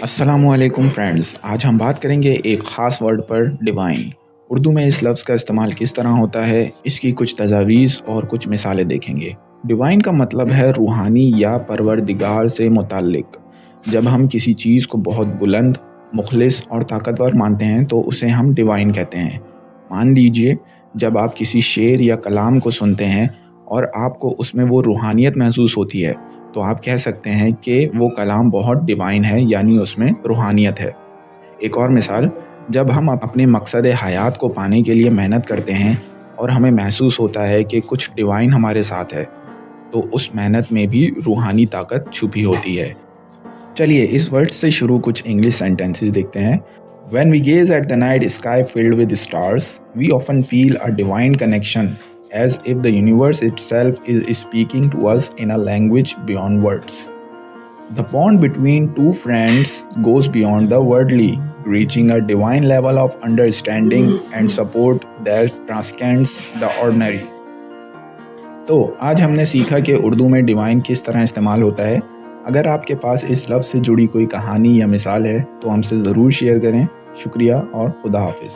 अस्सलामुअलैकुम फ्रेंड्स, आज हम बात करेंगे एक ख़ास वर्ड पर, डिवाइन। उर्दू में इस लफ्ज़ का इस्तेमाल किस तरह होता है, इसकी कुछ तजावीज़ और कुछ मिसालें देखेंगे। डिवाइन का मतलब है रूहानी या परवरदिगार से मुताल्लिक। जब हम किसी चीज़ को बहुत बुलंद, मुखलिस और ताकतवर मानते हैं तो उसे हम डिवाइन कहते हैं। मान लीजिए, जब आप किसी शेर या कलाम को सुनते हैं और आपको उसमें वो रूहानियत महसूस होती है, तो आप कह सकते हैं कि वो कलाम बहुत डिवाइन है, यानी उसमें रूहानियत है। एक और मिसाल, जब हम अपने मकसद हयात को पाने के लिए मेहनत करते हैं और हमें महसूस होता है कि कुछ डिवाइन हमारे साथ है, तो उस मेहनत में भी रूहानी ताकत छुपी होती है। चलिए इस वर्ड से शुरू कुछ इंग्लिश सेंटेंसेस देखते हैं। When we gaze at the night sky filled with stars, we often feel a divine connection, as if the universe itself is speaking to us in a language beyond words. The bond between two friends goes beyond the worldly, reaching a divine level of understanding and support that transcends the ordinary. तो आज हमने सीखा कि उर्दू में divine किस तरह इस्तेमाल होता है। अगर आपके पास इस लफ्ज़ से जुड़ी कोई कहानी या मिसाल है तो हमसे ज़रूर शेयर करें। शुक्रिया और खुदा हाफिज़।